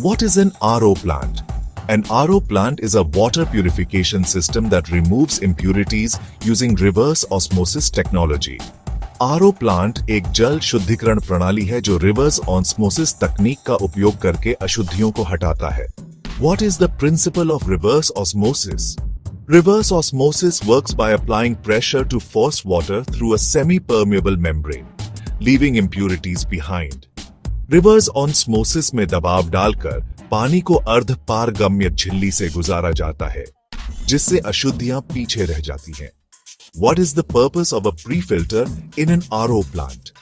What is an RO plant? An RO plant is a water purification system that removes impurities using reverse osmosis technology. RO plant एक जल शुद्धिकरण प्रणाली है जो reverse osmosis तकनीक का उपयोग करके अशुद्धियों को हटाता है. What is the principle of reverse osmosis? Reverse osmosis works by applying pressure to force water through a semi-permeable membrane, leaving impurities behind. Reverse osmosis में दबाव डालकर पानी को अर्ध पारगम्य झिल्ली से गुजारा जाता है, जिससे अशुद्धियां पीछे रह जाती हैं. What is the purpose of a pre-filter in an RO plant?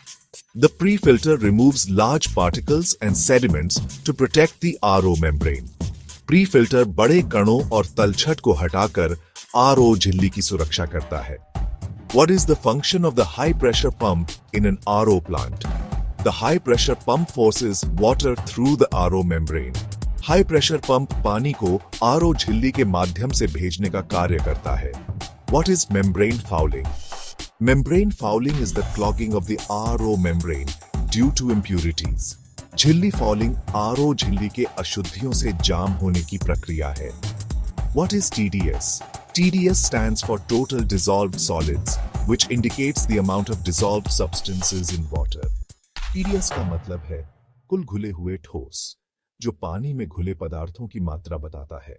The pre-filter removes large particles and sediments to protect the RO membrane. Pre-filter बड़े कणों और तलछट को हटाकर RO झिल्ली की सुरक्षा करता है. What is the function of the high-pressure pump in an RO plant? The high-pressure pump forces water through the RO membrane. High-pressure pump पानी को RO झिल्ली के माध्यम से भेजने का कार्य करता है. What is membrane fouling? Membrane fouling is the clogging of the RO membrane due to impurities. झिल्ली fouling RO झिल्ली के अशुद्धियों से जाम होने की प्रक्रिया है. What is TDS? TDS stands for total dissolved solids, which indicates the amount of dissolved substances in water. TDS का मतलब है कुल घुले हुए ठोस, जो पानी में घुले पदार्थों की मात्रा बताता है.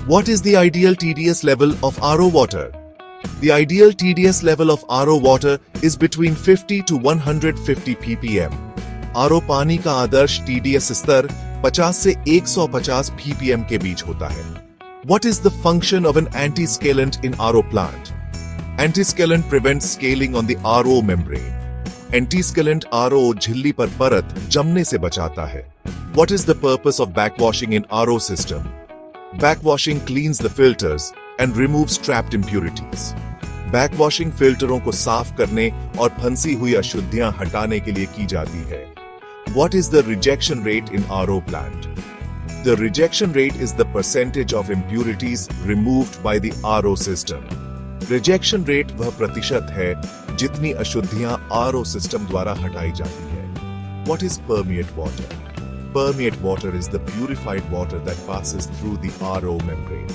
What is the ideal TDS level of RO water? The ideal TDS level of RO water is between 50 to 150 ppm. RO पानी का आदर्श TDS स्तर 50 से 150 ppm के बीच होता है. What is the function of an anti-scalant in RO plant? Anti-scalant prevents scaling on the RO membrane. Anti-scalant RO झिल्ली पर परत जमने से बचाता है. What is the purpose of backwashing in RO system? Backwashing cleans the filters and removes trapped impurities. Backwashing फिल्टरों को साफ करने और फंसी हुई अशुद्धियां हटाने के लिए की जाती है. What is the rejection rate in RO plant? The rejection rate is the percentage of impurities removed by the RO system. Rejection rate वह प्रतिशत है जितनी अशुद्धियां RO system द्वारा हटाई जाती है. What is permeate water? Permeate water is the purified water that passes through the RO membrane.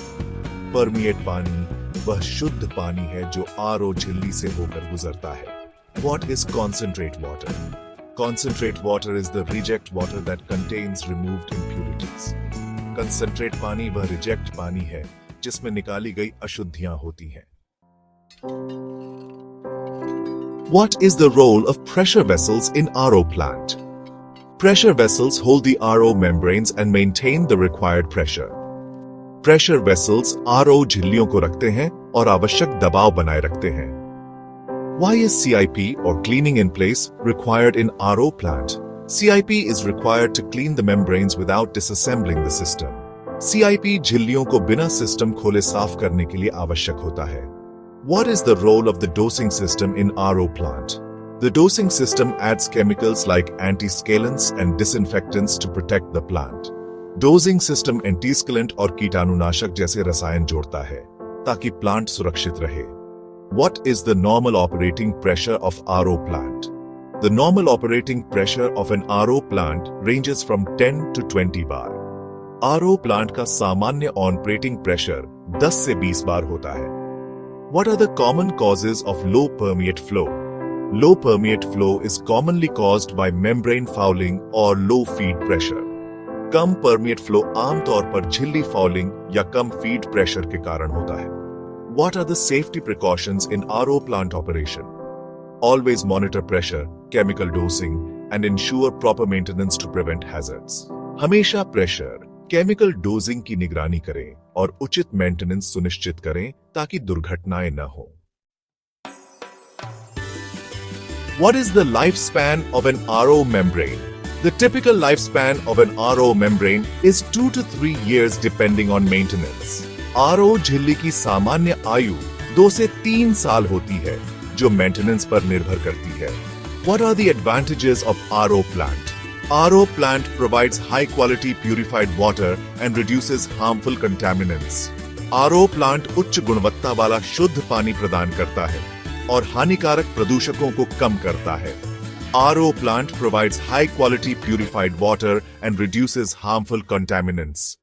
Permeate पानी वह शुद्ध पानी है जो RO झिल्ली से होकर गुजरता है. What is concentrate water? Concentrate water is the reject water that contains removed impurities. Concentrate पानी वह reject पानी है जिसमें निकाली गई अशुद्धियां होती हैं. What is the role of pressure vessels in RO plant? Pressure vessels hold the RO membranes and maintain the required pressure. Pressure vessels RO झिल्लियों को रखते हैं और आवश्यक दबाव बनाए रखते हैं. Why is CIP or cleaning in place required in RO plant? CIP is required to clean the membranes without disassembling the system. CIP झिल्लियों को बिना सिस्टम खोले साफ करने के लिए आवश्यक होता है. What is the role of the dosing system in RO plant? The dosing system adds chemicals like anti-scalants and disinfectants to protect the plant. Dosing system anti-scalant और कीटाणुनाशक जैसे रसायन जोड़ता है ताकि प्लांट सुरक्षित रहे. What is the normal operating pressure of RO plant? The normal operating pressure of an RO plant ranges from 10 to 20 bar. RO plant का सामान्य ऑपरेटिंग प्रेशर 10 से 20 बार होता है. What are the common causes of low permeate flow? Low permeate flow is commonly caused by membrane fouling or low feed pressure. Come permeate flow आमतौर पर झिल्ली fouling या कम feed pressure के कारण होता है. What are the safety precautions in RO plant operation? Always monitor pressure, chemical dosing, and ensure proper maintenance to prevent hazards. हमेशा pressure, chemical dosing की निगरानी करें और उचित maintenance सुनिश्चित करें ताकि दुर्घटनाएं न हो. What is the lifespan of an RO membrane? The typical lifespan of an RO membrane is 2 to 3 years depending on maintenance. RO झिल्ली की सामान्य आयु 2 से 3 साल होती है, जो मेंटेनेंस पर निर्भर करती है. What are the advantages of RO plant? RO plant provides high quality purified water and reduces harmful contaminants. RO plant उच्च गुणवत्ता वाला शुद्ध पानी प्रदान करता है और हानिकारक प्रदूषकों को कम करता है. RO plant provides high-quality purified water and reduces harmful contaminants.